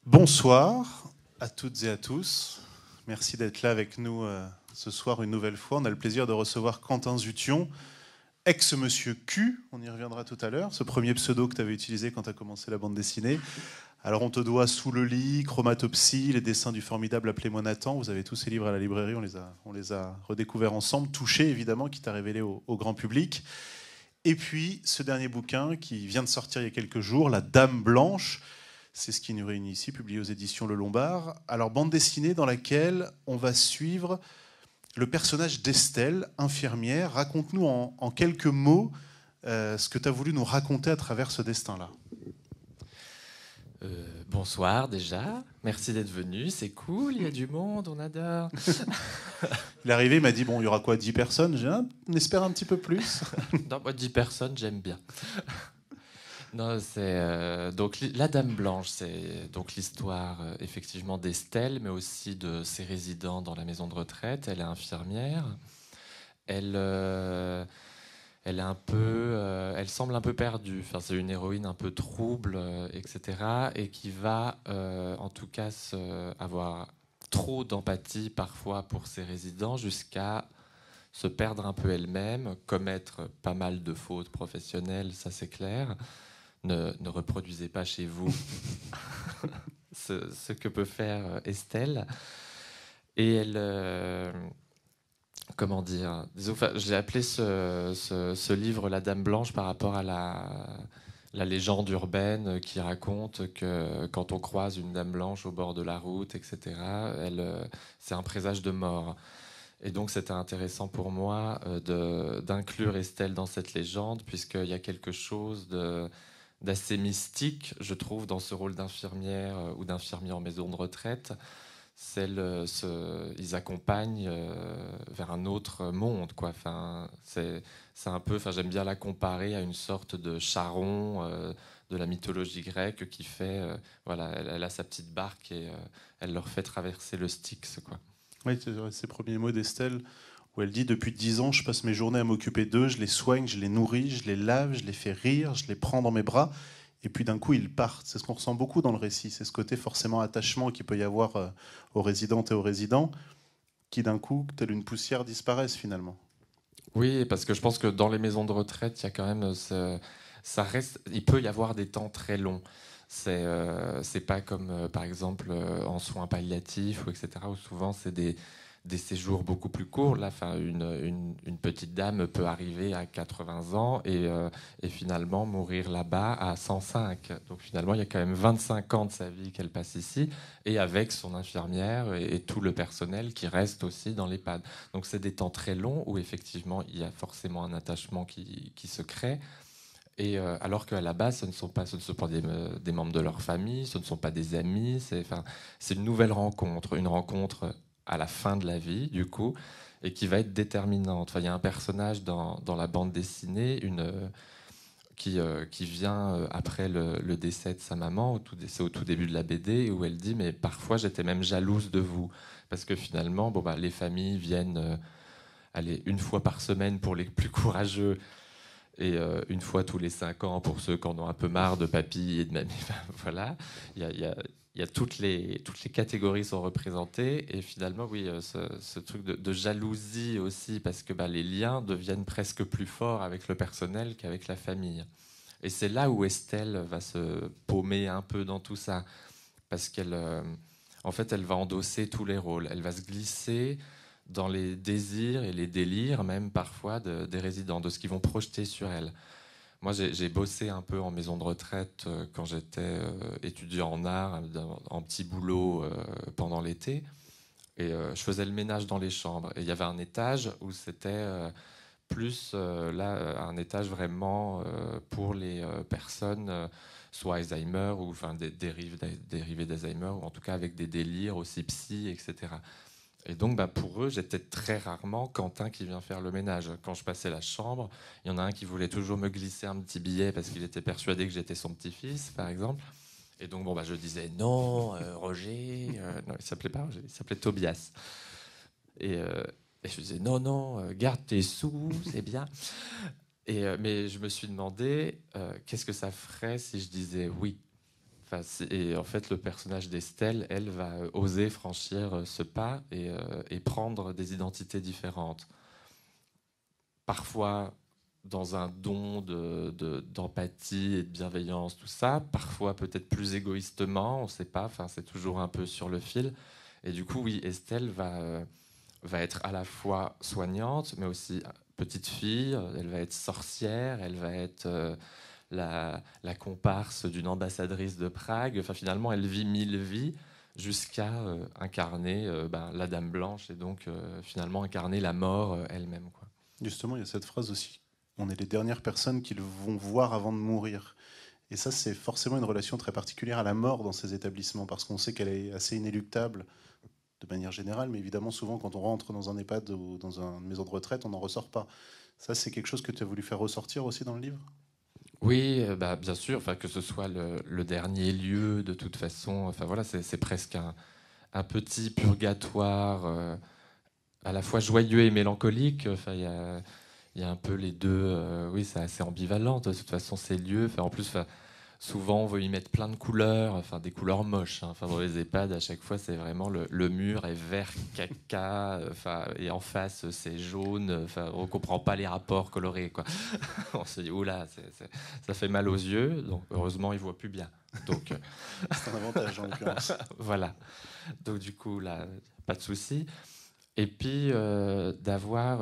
Bonsoir à toutes et à tous. Merci d'être là avec nous ce soir une nouvelle fois. On a le plaisir de recevoir Quentin Zution, ex-Monsieur Q, on y reviendra tout à l'heure, ce premier pseudo que tu avais utilisé quand tu as commencé la bande dessinée. Alors on te doit Sous le lit, Chromatopsie, les dessins du formidable Appelez-moi Nathan. Vous avez tous ces livres à la librairie, on les a redécouverts ensemble, touchés évidemment, qui t'a révélé au grand public. Et puis ce dernier bouquin qui vient de sortir il y a quelques jours, La Dame Blanche. C'est ce qui nous réunit ici, publié aux éditions Le Lombard. Alors, bande dessinée dans laquelle on va suivre le personnage d'Estelle, infirmière. Raconte-nous en quelques mots ce que tu as voulu nous raconter à travers ce destin-là. Bonsoir déjà, merci d'être venu, c'est cool, il y a du monde, on adore. Il est arrivé, il m'a dit, bon, il y aura quoi, 10 personnes? On espère un petit peu plus. Non, moi 10 personnes, j'aime bien. Non, c'est donc la Dame Blanche, c'est donc l'histoire effectivement d'Estelle, mais aussi de ses résidents dans la maison de retraite. Elle est infirmière. Elle est un peu, elle semble un peu perdue. Enfin, c'est une héroïne un peu trouble, etc. Et qui va, en tout cas, avoir trop d'empathie parfois pour ses résidents jusqu'à se perdre un peu elle-même, commettre pas mal de fautes professionnelles, ça c'est clair. Ne reproduisez pas chez vous ce que peut faire Estelle. Et elle, comment dire, enfin, j'ai appelé ce livre La Dame Blanche par rapport à la légende urbaine qui raconte que quand on croise une dame blanche au bord de la route, etc., c'est un présage de mort. Et donc c'était intéressant pour moi d'inclure Estelle dans cette légende, puisqu'il y a quelque chose d'assez mystique, je trouve, dans ce rôle d'infirmière ou d'infirmier en maison de retraite. Ils accompagnent vers un autre monde, quoi. Enfin, c'est un peu, enfin, j'aime bien la comparer à une sorte de Charon de la mythologie grecque qui fait, voilà, elle a sa petite barque et elle leur fait traverser le Styx, quoi. Oui, c'est ces premiers mots d'Estelle, où elle dit, depuis 10 ans, je passe mes journées à m'occuper d'eux, je les soigne, je les nourris, je les lave, je les fais rire, je les prends dans mes bras. Et puis d'un coup, ils partent. C'est ce qu'on ressent beaucoup dans le récit. C'est ce côté forcément attachement qu'il peut y avoir aux résidentes et aux résidents, qui d'un coup, telle une poussière, disparaissent finalement. Oui, parce que je pense que dans les maisons de retraite, il y a quand même ça reste. Il peut y avoir des temps très longs. C'est pas comme par exemple en soins palliatifs ou etc. où souvent c'est des séjours beaucoup plus courts. Là, enfin, une petite dame peut arriver à 80 ans et finalement mourir là-bas à 105. Donc finalement, il y a quand même 25 ans de sa vie qu'elle passe ici, et avec son infirmière et tout le personnel qui reste aussi dans l'EHPAD. Donc c'est des temps très longs où effectivement, il y a forcément un attachement qui se crée. Et alors qu'à la base, ce ne sont pas des membres de leur famille, ce ne sont pas des amis, c'est une nouvelle rencontre, une rencontre à la fin de la vie, du coup, et qui va être déterminante. Enfin, il y a un personnage dans la bande dessinée qui vient après le décès de sa maman, c'est au tout début de la BD, où elle dit « mais parfois j'étais même jalouse de vous ». Parce que finalement, bon, les familles viennent aller une fois par semaine pour les plus courageux, et une fois tous les 5 ans pour ceux qui en ont un peu marre de papy et de mamie. Voilà, il y a toutes les catégories sont représentées, et finalement, oui, ce truc de jalousie aussi, parce que les liens deviennent presque plus forts avec le personnel qu'avec la famille. Et c'est là où Estelle va se paumer un peu dans tout ça, parce en fait, elle va endosser tous les rôles. Elle va se glisser dans les désirs et les délires, même parfois, des résidents, de ce qu'ils vont projeter sur elle. Moi, j'ai bossé un peu en maison de retraite quand j'étais étudiant en art, en petit boulot pendant l'été. Et je faisais le ménage dans les chambres. Et il y avait un étage où c'était un étage vraiment pour les personnes, soit Alzheimer, ou enfin, dérivés d'Alzheimer, ou en tout cas avec des délires aussi psy, etc. Et donc, pour eux, j'étais très rarement Quentin qui vient faire le ménage. Quand je passais la chambre, il y en a un qui voulait toujours me glisser un petit billet parce qu'il était persuadé que j'étais son petit-fils, par exemple. Et donc, je disais non, Roger. Non, il s'appelait pas Roger, il s'appelait Tobias. Et je disais non, non, garde tes sous, c'est bien. Mais je me suis demandé qu'est-ce que ça ferait si je disais oui. Enfin, et en fait, le personnage d'Estelle, elle va oser franchir ce pas et prendre des identités différentes. Parfois dans un don d'empathie et de bienveillance, tout ça. Parfois peut-être plus égoïstement, on ne sait pas. Enfin, c'est toujours un peu sur le fil. Et du coup, oui, Estelle va être à la fois soignante, mais aussi petite fille. Elle va être sorcière. Elle va être la comparse d'une ambassadrice de Prague. Enfin, finalement, elle vit 1000 vies jusqu'à incarner la Dame Blanche et donc finalement incarner la mort elle-même, quoi. Justement, il y a cette phrase aussi. On est les dernières personnes qu'ils vont voir avant de mourir. Et ça, c'est forcément une relation très particulière à la mort dans ces établissements, parce qu'on sait qu'elle est assez inéluctable de manière générale, mais évidemment, souvent, quand on rentre dans un EHPAD ou dans une maison de retraite, on n'en ressort pas. Ça, c'est quelque chose que tu as voulu faire ressortir aussi dans le livre? Oui, bien sûr, enfin, que ce soit le dernier lieu, de toute façon, enfin, voilà, c'est presque un petit purgatoire à la fois joyeux et mélancolique. Enfin, il y a un peu les deux. Oui, c'est assez ambivalent. De toute façon, ces lieux. Enfin, en plus, enfin, souvent, on veut y mettre plein de couleurs, enfin des couleurs moches. Hein. Enfin, dans les EHPAD, à chaque fois, c'est vraiment le mur est vert caca, enfin, et en face, c'est jaune. Enfin, on comprend pas les rapports colorés, quoi. On se dit, oula, ça fait mal aux yeux. Donc, heureusement, ils voient plus bien. Donc, c'est un avantage en l'occurrence. voilà. Donc, du coup, là, pas de souci. Et puis, d'avoir.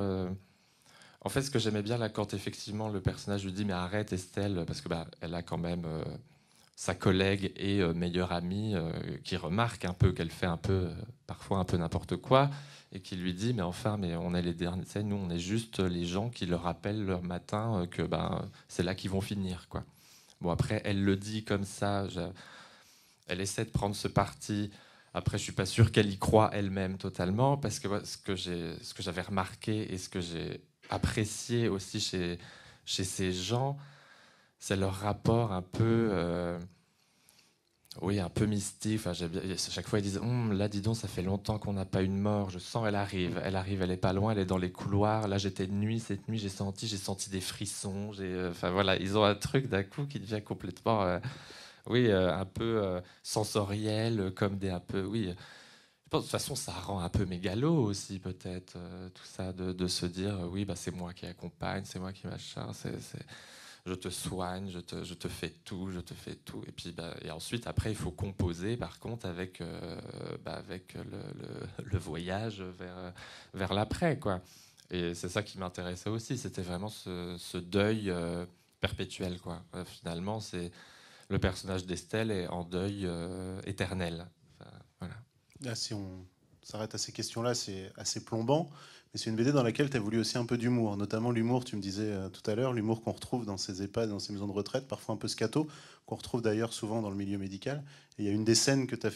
En fait, ce que j'aimais bien là, quand effectivement le personnage lui dit mais arrête Estelle, parce que elle a quand même sa collègue et meilleure amie qui remarque un peu qu'elle fait un peu parfois un peu n'importe quoi et qui lui dit mais enfin mais on est les derniers, nous on est juste les gens qui leur rappellent leur matin que c'est là qu'ils vont finir quoi. Bon après elle le dit comme ça, elle essaie de prendre ce parti. Après, je suis pas sûr qu'elle y croit elle-même totalement, parce que ce que j'avais remarqué et ce que j'ai apprécié aussi chez ces gens, c'est leur rapport un peu, oui, un peu mystique. Enfin, à chaque fois, ils disent, là, dis donc, ça fait longtemps qu'on n'a pas une mort. Je sens, elle est pas loin, elle est dans les couloirs. Là, j'étais de nuit, cette nuit, j'ai senti des frissons. Enfin voilà, ils ont un truc d'un coup qui devient complètement oui, un peu sensoriel, comme des un peu, oui. Je pense, de toute façon, ça rend un peu mégalo aussi, peut-être, tout ça, de se dire, oui, c'est moi qui accompagne, c'est moi qui machin, je te soigne, je te fais tout, je te fais tout. Et puis, et ensuite, après, il faut composer, par contre, avec, avec le voyage vers l'après, quoi. Et c'est ça qui m'intéressait aussi, c'était vraiment ce deuil perpétuel, quoi. Finalement, c'est le personnage d'Estelle est en deuil éternel. Enfin, voilà. Là, si on s'arrête à ces questions-là, c'est assez plombant, mais c'est une BD dans laquelle tu as voulu aussi un peu d'humour, notamment l'humour, tu me disais tout à l'heure, l'humour qu'on retrouve dans ces EHPAD, dans ces maisons de retraite, parfois un peu scato, qu'on retrouve d'ailleurs souvent dans le milieu médical. Et il y a une des scènes que tu as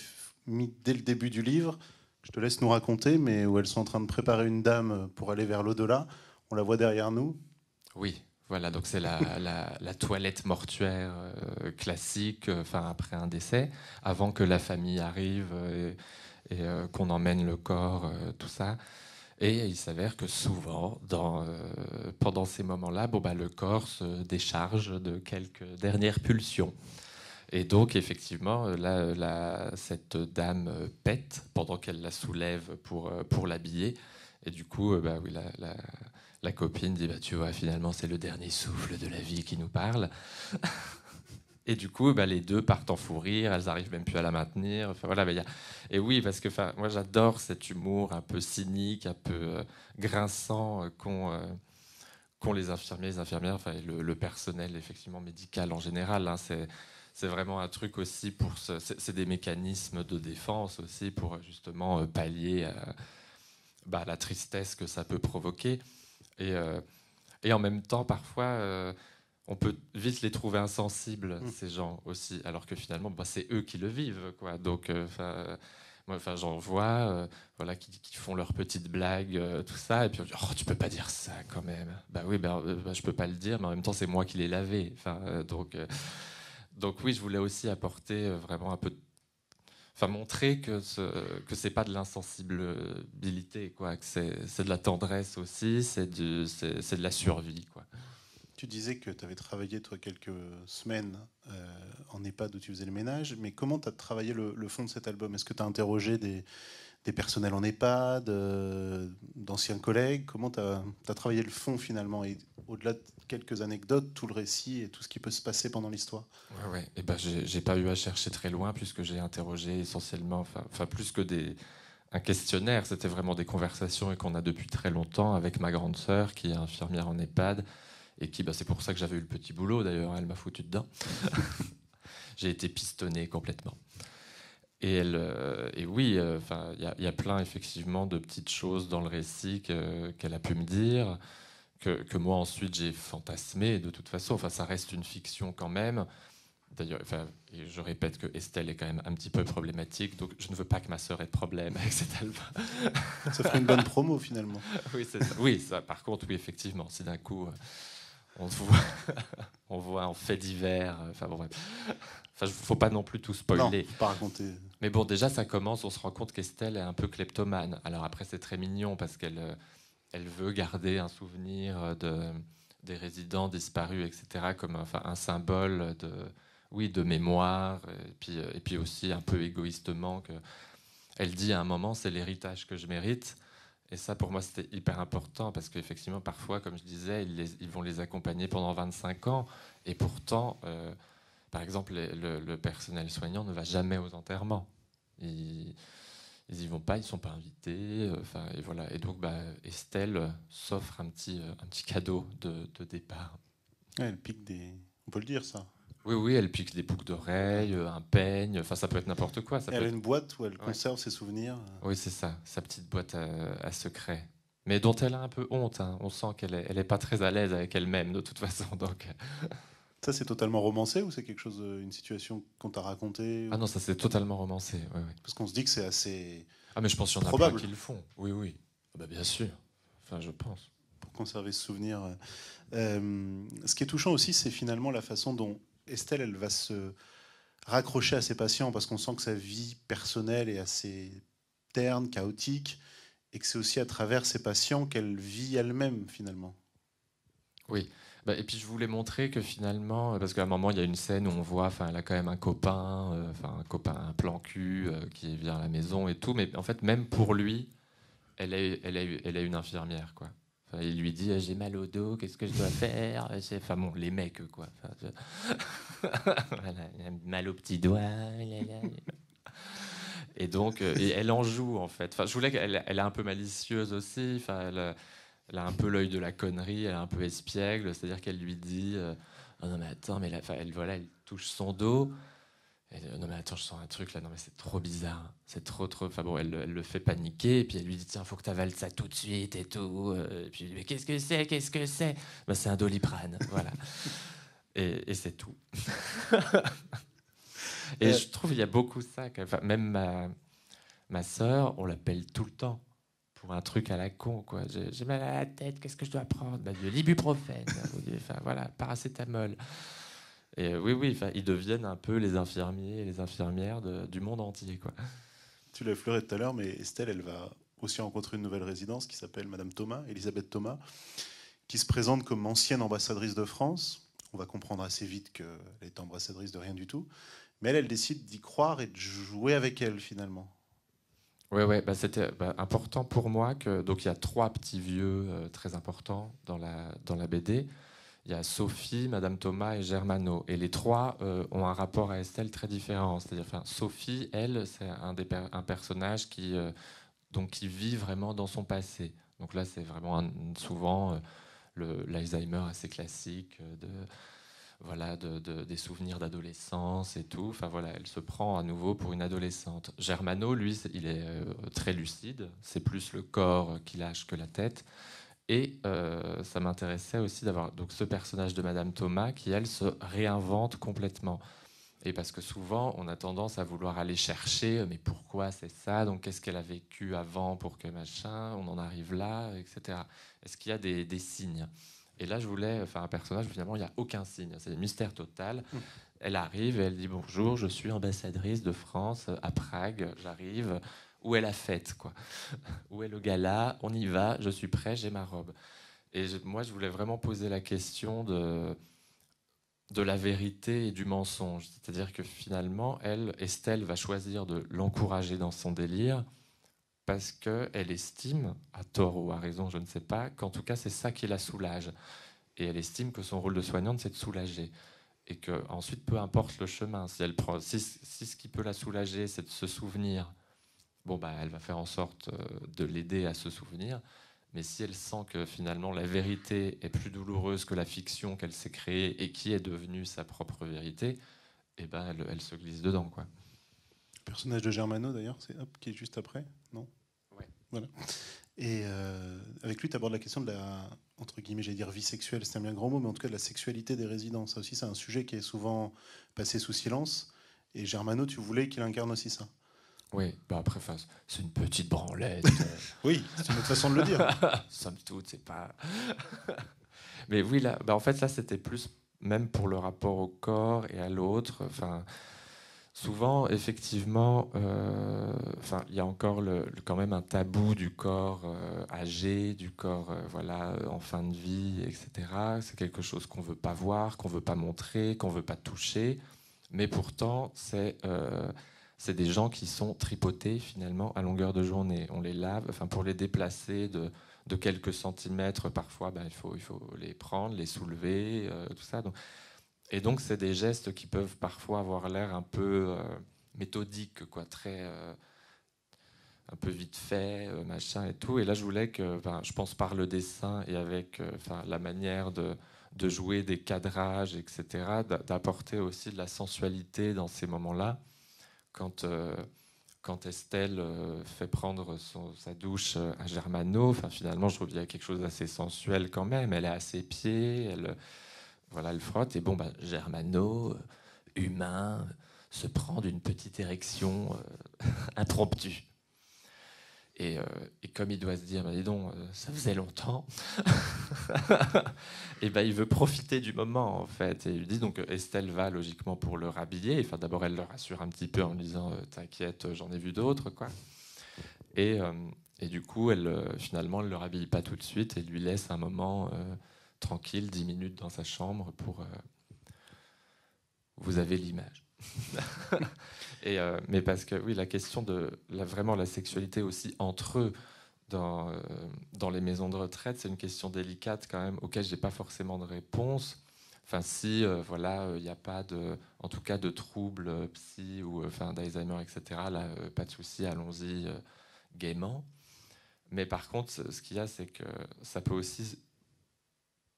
mis dès le début du livre, que je te laisse nous raconter, mais où elles sont en train de préparer une dame pour aller vers l'au-delà. On la voit derrière nous. Oui, voilà, donc c'est la toilette mortuaire classique, après un décès, avant que la famille arrive et qu'on emmène le corps, tout ça. Et il s'avère que souvent, pendant ces moments-là, le corps se décharge de quelques dernières pulsions. Et donc, effectivement, cette dame pète pendant qu'elle la soulève pour l'habiller. Et du coup, oui, la copine dit tu vois, finalement, c'est le dernier souffle de la vie qui nous parle. Et du coup, les deux partent en fou rire, elles arrivent même plus à la maintenir. Enfin, voilà, et oui, parce que moi, j'adore cet humour un peu cynique, un peu grinçant qu'ont les infirmiers, les infirmières, et le personnel effectivement médical en général. Hein, c'est vraiment un truc aussi pour c'est des mécanismes de défense aussi pour justement pallier la tristesse que ça peut provoquer. Et en même temps, parfois, on peut vite les trouver insensibles, ces gens aussi, alors que finalement, c'est eux qui le vivent, quoi. Donc, moi, j'en vois, voilà, qui font leurs petites blagues, tout ça, et puis on dit, oh, tu peux pas dire ça quand même. Oui, je peux pas le dire, mais en même temps, c'est moi qui l'ai lavé. Donc oui, je voulais aussi apporter vraiment un peu montrer que c'est pas de l'insensibilité, quoi, que c'est de la tendresse aussi, c'est de la survie, quoi. Tu disais que tu avais travaillé, toi, quelques semaines en EHPAD où tu faisais le ménage, mais comment tu as travaillé le fond de cet album? Est-ce que tu as interrogé des personnels en EHPAD, d'anciens collègues? Comment tu as travaillé le fond finalement? Et au-delà de quelques anecdotes, tout le récit et tout ce qui peut se passer pendant l'histoire. Ouais. Et ben, j'ai pas eu à chercher très loin puisque j'ai interrogé essentiellement, enfin plus que un questionnaire, c'était vraiment des conversations et qu'on a depuis très longtemps avec ma grande sœur qui est infirmière en EHPAD et qui, c'est pour ça que j'avais eu le petit boulot d'ailleurs, elle m'a foutu dedans. J'ai été pistonné complètement. Et oui, il y a plein effectivement de petites choses dans le récit qu'elle a pu me dire, que moi ensuite j'ai fantasmé de toute façon. Enfin, ça reste une fiction quand même. D'ailleurs, et je répète que Estelle est quand même un petit peu problématique, donc je ne veux pas que ma sœur ait de problème avec cet album. Ça ferait une bonne promo finalement. Oui, c'est ça. Oui, ça, par contre, oui, effectivement, si d'un coup on voit, on voit en fait divers. Enfin bon, bref. Faut pas non plus tout spoiler. Non, faut pas raconter. Mais bon, déjà, ça commence, on se rend compte qu'Estelle est un peu kleptomane. Alors après, c'est très mignon parce elle veut garder un souvenir des résidents disparus, etc., comme un symbole de mémoire. Et puis aussi, un peu égoïstement, elle dit à un moment, c'est l'héritage que je mérite. Et ça, pour moi, c'était hyper important parce qu'effectivement, parfois, comme je disais, ils vont les accompagner pendant 25 ans. Et pourtant, par exemple, le personnel soignant ne va jamais aux enterrements. Ils y vont pas, ils sont pas invités. Et voilà. Et donc, Estelle s'offre un petit cadeau de départ. Ouais, elle pique des. On peut le dire ça. Oui, elle pique des boucles d'oreilles, un peigne. Enfin, ça peut être n'importe quoi. Elle a une boîte où elle conserve ses souvenirs. Oui, c'est ça, sa petite boîte à secrets. Mais dont elle a un peu honte. Hein. On sent qu'elle est pas très à l'aise avec elle-même, de toute façon. Donc. Ça, c'est totalement romancé ou c'est quelque chose, une situation qu'on t'a racontée? Ah non, ça c'est totalement romancé. Oui. Parce qu'on se dit que c'est assez. Ah, mais je pense qu'il y en a plein qui le font. Oui. Bien sûr. Enfin, je pense. Pour conserver ce souvenir. Ce qui est touchant aussi, c'est finalement la façon dont Estelle, elle va se raccrocher à ses patients, parce qu'on sent que sa vie personnelle est assez terne, chaotique, et que c'est aussi à travers ses patients qu'elle vit elle-même, finalement. Oui. Et puis je voulais montrer que finalement, parce qu'à un moment il y a une scène où on voit, elle a quand même un copain, un plan cul qui vient à la maison et tout, mais en fait même pour lui, elle est une infirmière quoi. Il lui dit j'ai mal au dos, qu'est-ce que je dois faire? Bon, les mecs quoi. Voilà, il a mal au petit doigt. Et donc, et elle en joue en fait. Je voulais qu'elle est un peu malicieuse aussi. Elle a un peu l'œil de la connerie, elle est un peu espiègle, c'est-à-dire qu'elle lui dit oh non mais attends, mais là, elle touche son dos. Elle dit, non mais attends, je sens un truc là, non mais c'est trop bizarre, c'est trop. Elle le fait paniquer, et puis elle lui dit tiens, faut que tu avales ça tout de suite et tout. Et puis mais qu'est-ce que c'est? C'est un Doliprane, voilà. Et c'est tout. Et je trouve il y a beaucoup ça. Même ma sœur, on l'appelle tout le temps. Pour un truc à la con, quoi. J'ai mal à la tête, qu'est-ce que je dois prendre? De l'ibuprofène, voilà, paracétamol. Et oui, ils deviennent un peu les infirmiers et les infirmières du monde entier, quoi. Tu l'as effleuré tout à l'heure, mais Estelle, elle va aussi rencontrer une nouvelle résidence qui s'appelle Madame Thomas, Elisabeth Thomas, qui se présente comme ancienne ambassadrice de France. On va comprendre assez vite qu'elle est ambassadrice de rien du tout. Mais elle décide d'y croire et de jouer avec elle, finalement. Oui, c'était important pour moi donc il y a 3 petits vieux très importants dans la BD. Il y a Sophie, Madame Thomas et Germano. Et les 3 ont un rapport à Estelle très différent. C'est-à-dire, Sophie, elle, c'est un personnage qui vit vraiment dans son passé. Donc là, c'est vraiment souvent l'Alzheimer assez classique des souvenirs d'adolescence et tout. Elle se prend à nouveau pour une adolescente. Germano, lui, il est très lucide. C'est plus le corps qui lâche que la tête. Et ça m'intéressait aussi d'avoir donc ce personnage de Madame Thomas qui, elle, se réinvente complètement. Et parce que souvent, on a tendance à vouloir aller chercher, mais pourquoi c'est ça? Donc, qu'est-ce qu'elle a vécu avant pour que machin, on en arrive là, etc. Est-ce qu'il y a des signes? Et là, je voulais faire un personnage où finalement, il n'y a aucun signe. C'est un mystère total. Elle arrive et elle dit bonjour, je suis ambassadrice de France à Prague, j'arrive. Où est la fête, quoi? Où est le gala? On y va, je suis prêt, j'ai ma robe. Et moi, je voulais vraiment poser la question de de la vérité et du mensonge. C'est-à-dire que finalement, Estelle va choisir de l'encourager dans son délire parce qu'elle estime, à tort ou à raison, je ne sais pas, qu'en tout cas c'est ça qui la soulage. Et elle estime que son rôle de soignante, c'est de soulager. Et que ensuite, peu importe le chemin, si ce qui peut la soulager, c'est de se souvenir, bon, bah, elle va faire en sorte de l'aider à se souvenir. Mais si elle sent que finalement la vérité est plus douloureuse que la fiction qu'elle s'est créée et qui est devenue sa propre vérité, eh ben elle se glisse dedans, quoi. Le personnage de Germano, d'ailleurs, c'est qui est juste après, non? Ouais. Voilà. Et avec lui, tu abordes la question de la, entre guillemets, j'allais dire vie sexuelle, c'est un bien grand mot, mais en tout cas de la sexualité des résidents. Ça aussi, c'est un sujet qui est souvent passé sous silence. Et Germano, tu voulais qu'il incarne aussi ça. Oui, bah après, c'est une petite branlette. Oui, c'est une autre façon de le dire. Somme toute, c'est pas. Mais oui, là, bah en fait, là, c'était plus même pour le rapport au corps et à l'autre. Enfin, souvent, effectivement, il y a encore quand même un tabou du corps âgé, du corps voilà, en fin de vie, etc. C'est quelque chose qu'on veut pas voir, qu'on veut pas montrer, qu'on veut pas toucher. Mais pourtant, c'est des gens qui sont tripotés finalement à longueur de journée. On les lave, enfin pour les déplacer de quelques centimètres, parfois, ben, il faut les prendre, les soulever, tout ça. Et donc, c'est des gestes qui peuvent parfois avoir l'air un peu méthodiques, quoi, très un peu vite fait, machin et tout. Et là, je voulais que, je pense par le dessin et avec la manière de jouer des cadrages, etc., d'apporter aussi de la sensualité dans ces moments-là. Quand Estelle fait prendre sa douche à Germano, finalement, je reviens à quelque chose d'assez sensuel quand même. Elle est à ses pieds, elle frotte. Et bon, Germano, humain, se prend d'une petite érection impromptue. Et comme il doit se dire, dis donc, ça faisait longtemps, et il veut profiter du moment en fait. Et il lui dit donc Estelle va logiquement pour le rhabiller. Enfin d'abord elle le rassure un petit peu en lui disant t'inquiète, j'en ai vu d'autres quoi. Et, et du coup finalement elle le rhabille pas tout de suite et lui laisse un moment tranquille, 10 minutes dans sa chambre pour vous avez l'image. Mais parce que oui, la question de vraiment la sexualité aussi entre eux dans les maisons de retraite, c'est une question délicate quand même auquel j'ai pas forcément de réponse. Enfin, si il n'y a pas en tout cas de troubles psy ou d'Alzheimer, etc. Là, pas de souci, allons-y gaiement. Mais par contre, ce qu'il y a, c'est que ça peut aussi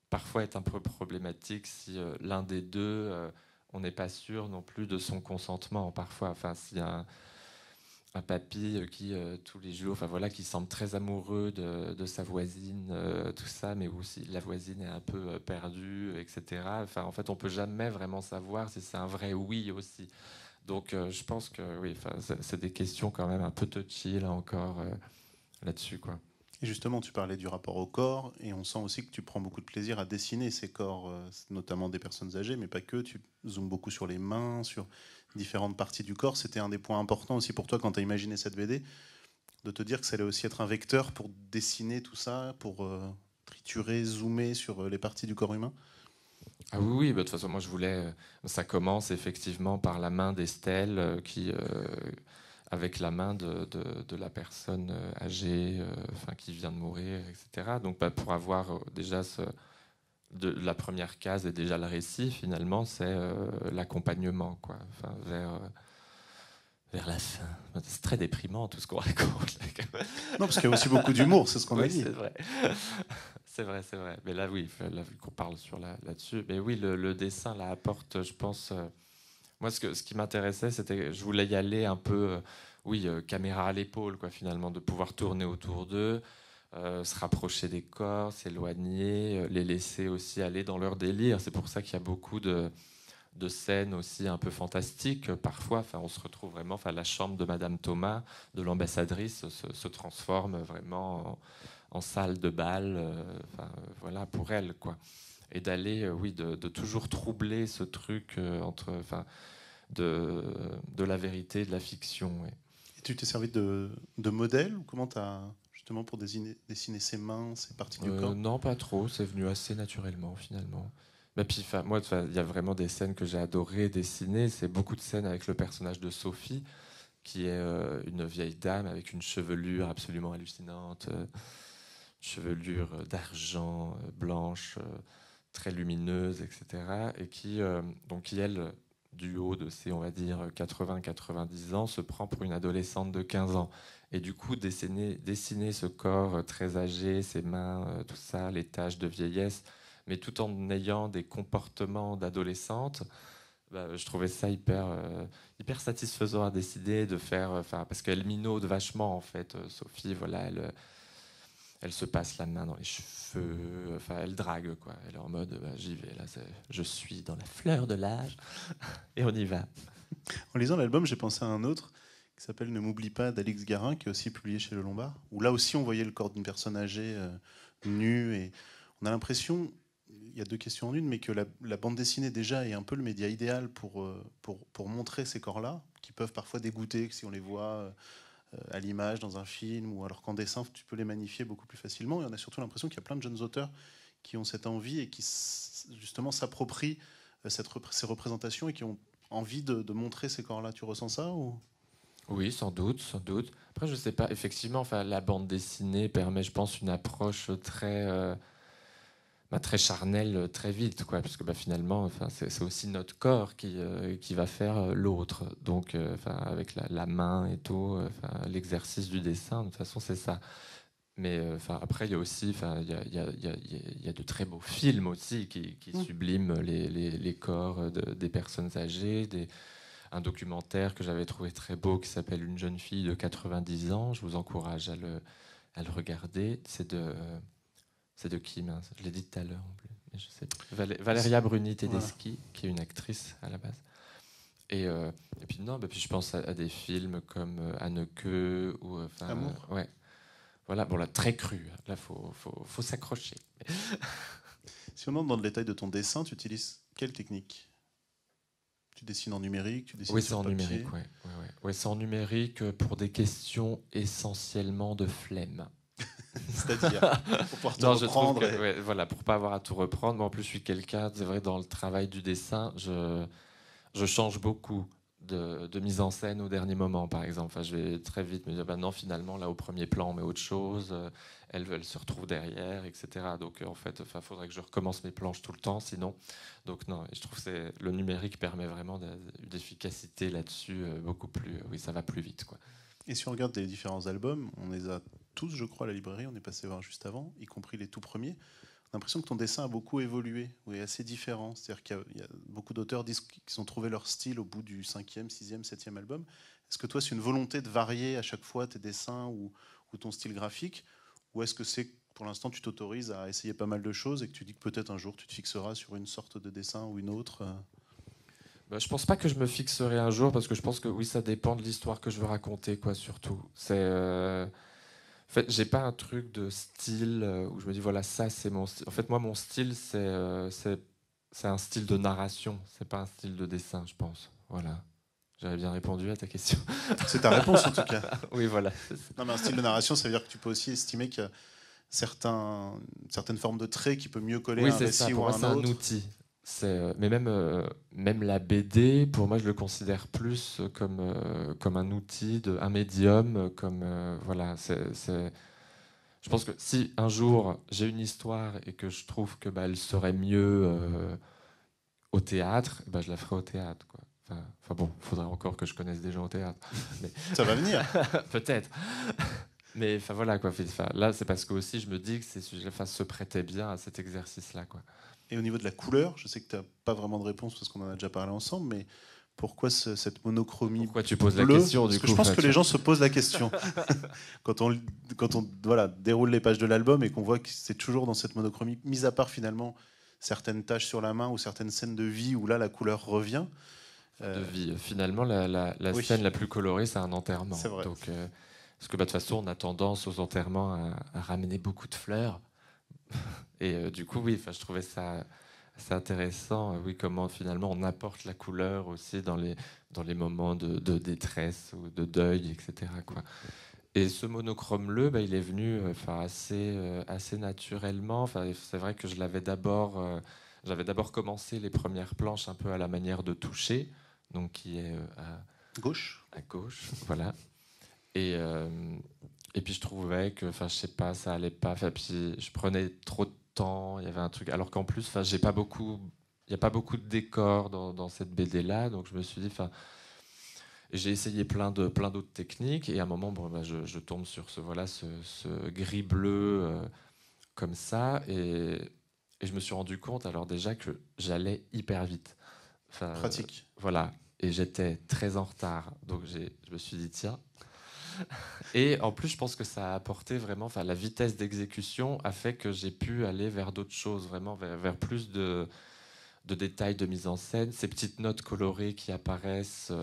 parfois être un peu problématique si l'un des deux on n'est pas sûr non plus de son consentement parfois. Enfin, s'il y a un papy qui tous les jours, qui semble très amoureux de sa voisine, tout ça, mais aussi la voisine est un peu perdue, etc. Enfin, en fait, on peut jamais vraiment savoir si c'est un vrai oui aussi. Donc, je pense que oui, c'est des questions quand même un peu touchy là encore là-dessus, quoi. Et justement, tu parlais du rapport au corps, et on sent aussi que tu prends beaucoup de plaisir à dessiner ces corps, notamment des personnes âgées, mais pas que. Tu zoomes beaucoup sur les mains, sur différentes parties du corps. C'était un des points importants aussi pour toi quand tu as imaginé cette BD, de te dire que ça allait aussi être un vecteur pour dessiner tout ça, pour triturer, zoomer sur les parties du corps humain. Ah oui, de toute façon, moi je voulais. Ça commence effectivement par la main d'Estelle qui avec la main de la personne âgée qui vient de mourir, etc. Donc pour avoir déjà la première case est déjà le récit, finalement, c'est l'accompagnement, quoi, vers la fin. C'est très déprimant tout ce qu'on raconte. Non, parce qu'il y a aussi beaucoup d'humour, c'est ce qu'on a dit. C'est vrai. C'est vrai, c'est vrai. Mais là, oui, là, vu qu'on parle là-dessus, mais oui, le dessin là apporte, je pense. Moi, ce qui m'intéressait, c'était, je voulais y aller un peu, caméra à l'épaule, quoi, finalement, de pouvoir tourner autour d'eux, se rapprocher des corps, s'éloigner, les laisser aussi aller dans leur délire. C'est pour ça qu'il y a beaucoup de scènes aussi un peu fantastiques. Parfois, on se retrouve vraiment, la chambre de Madame Thomas, de l'ambassadrice, se transforme vraiment en salle de bal, voilà, pour elle, quoi. Et d'aller, de toujours troubler ce truc entre, de la vérité et de la fiction. Ouais. Et tu t'es servi de modèle ou comment tu as justement pour dessiner ses mains, ses parties du corps? Non, pas trop. C'est venu assez naturellement finalement. Mais puis, moi, il y a vraiment des scènes que j'ai adoré dessiner. C'est beaucoup de scènes avec le personnage de Sophie, qui est une vieille dame avec une chevelure absolument hallucinante, chevelure d'argent, blanche, très lumineuse, etc. Et qui, elle, du haut de ses, on va dire, 80-90 ans, se prend pour une adolescente de 15 ans. Et du coup, dessiner ce corps très âgé, ses mains, tout ça, les taches de vieillesse, mais tout en ayant des comportements d'adolescente, bah, je trouvais ça hyper satisfaisant à décider de faire, parce qu'elle minaude vachement en fait. Sophie, voilà, elle se passe la main dans les cheveux, elle drague quoi. Elle est en mode, bah, j'y vais là, je suis dans la fleur de l'âge et on y va. En lisant l'album, j'ai pensé à un autre qui s'appelle Ne m'oublie pas d'Alix Garin, qui est aussi publié chez Le Lombard, où là aussi on voyait le corps d'une personne âgée nue, et on a l'impression, il y a deux questions en une, mais que la bande dessinée déjà est un peu le média idéal pour montrer ces corps-là, qui peuvent parfois dégoûter si on les voit à l'image dans un film, ou alors qu'en dessin tu peux les magnifier beaucoup plus facilement. Et on a surtout l'impression qu'il y a plein de jeunes auteurs qui ont cette envie et qui justement s'approprient ces représentations et qui ont envie de montrer ces corps-là. Tu ressens ça ou... Oui, sans doute, sans doute. Après, je sais pas. Effectivement, la bande dessinée permet, je pense, une approche très charnelle très vite, quoi, parce que finalement, c'est aussi notre corps qui va faire l'autre. Donc, avec la main et tout, l'exercice du dessin, de toute façon, c'est ça. Mais après, il y a aussi, il y a de très beaux films aussi qui subliment les corps des personnes âgées. Un documentaire que j'avais trouvé très beau qui s'appelle Une jeune fille de 90 ans. Je vous encourage à le regarder. C'est de qui, mince? Je l'ai dit tout à l'heure en plus. Mais je sais plus. Valéria Bruni Tedeschi, qui est une actrice à la base. Et puis non, puis je pense à des films comme Anneke ou Amour. Ouais. Voilà, bon là très cru. Là, faut s'accrocher. Si on entre dans le détail de ton dessin, tu utilises quelle technique? Tu dessines en numérique, tu dessines Oui, sur c'est en papier. numérique. Ouais, c'est en numérique pour des questions essentiellement de flemme. C'est-à-dire pour pouvoir te Non, reprendre. Voilà, pour pas avoir à tout reprendre. Moi, en plus, je suis quelqu'un, c'est vrai, dans le travail du dessin, je change beaucoup de mise en scène au dernier moment, par exemple. Je vais très vite me dire, non, finalement, là, au premier plan, on met autre chose. Elle se retrouve derrière, etc. Donc, en fait, faudrait que je recommence mes planches tout le temps, sinon. Donc, non, je trouve que le numérique permet vraiment une efficacité là-dessus beaucoup plus. Oui, ça va plus vite, quoi. Et si on regarde les différents albums, on les a tous, je crois, à la librairie. On est passé voir juste avant, y compris les tout premiers. On a l'impression que ton dessin a beaucoup évolué, ou est assez différent. C'est-à-dire qu'il y a beaucoup d'auteurs disent qu'ils ont trouvé leur style au bout du 5e, 6e, 7e album. Est-ce que toi, c'est une volonté de varier à chaque fois tes dessins ou ton style graphique? Ou est-ce que c'est, pour l'instant, tu t'autorises à essayer pas mal de choses et que tu dis que peut-être un jour, tu te fixeras sur une sorte de dessin ou une autre? Je pense pas que je me fixerai un jour, parce que je pense que oui, ça dépend de l'histoire que je veux raconter, quoi, surtout. En fait, j'ai pas un truc de style où je me dis voilà, ça c'est mon style. En fait, moi, mon style, c'est un style de narration, c'est pas un style de dessin, je pense. Voilà. J'avais bien répondu à ta question. C'est ta réponse en tout cas. Oui, voilà. Non, mais un style de narration, ça veut dire que tu peux aussi estimer qu'il y a certaines formes de traits qui peuvent mieux coller Oui, à un c'est récit ça. Pour ou à moi, un c'est un autre. outil. Mais même la BD, pour moi, je le considère plus comme un outil, un médium, voilà. Je pense que si un jour j'ai une histoire et que je trouve que elle serait mieux au théâtre, je la ferai au théâtre, quoi. Bon, il faudrait encore que je connaisse des gens au théâtre. Mais... Ça va venir. Peut-être. Mais voilà, quoi. Là, c'est parce que aussi je me dis que ces sujets se prêtaient bien à cet exercice-là, quoi. Et au niveau de la couleur, je sais que tu n'as pas vraiment de réponse parce qu'on en a déjà parlé ensemble, mais pourquoi cette monochromie Pourquoi tu poses bleue? la question, Parce du que coup, je pense que les gens se posent la question quand on déroule les pages de l'album et qu'on voit que c'est toujours dans cette monochromie, mis à part finalement certaines taches sur la main ou certaines scènes de vie où là la couleur revient. De vie. Finalement, la Oui. scène la plus colorée, c'est un enterrement. C'est vrai. Donc, parce que de toute façon, on a tendance aux enterrements à ramener beaucoup de fleurs. Et du coup, oui, je trouvais ça assez intéressant, oui, comment finalement on apporte la couleur aussi dans les moments de détresse ou de deuil, etc., quoi. Et ce monochrome-le, il est venu assez naturellement. C'est vrai que je l'avais d'abord J'avais d'abord commencé les premières planches un peu à la manière de toucher, donc qui est Gauche. à gauche, voilà. Et, et puis je trouvais que, enfin, je sais pas, ça allait pas. Enfin, puis je prenais trop de temps. Il y avait un truc. Alors qu'en plus, enfin, j'ai pas beaucoup. Il y a pas beaucoup de décors dans cette BD là, donc je me suis dit, enfin, j'ai essayé plein d'autres techniques et à un moment, bon, bah, je tombe sur ce gris bleu comme ça et je me suis rendu compte alors déjà que j'allais hyper vite. Enfin, Pratique. voilà. Et j'étais très en retard. Donc je me suis dit, tiens. Et en plus, je pense que ça a apporté vraiment, enfin, la vitesse d'exécution a fait que j'ai pu aller vers d'autres choses, vraiment vers plus de détails de mise en scène, ces petites notes colorées qui apparaissent,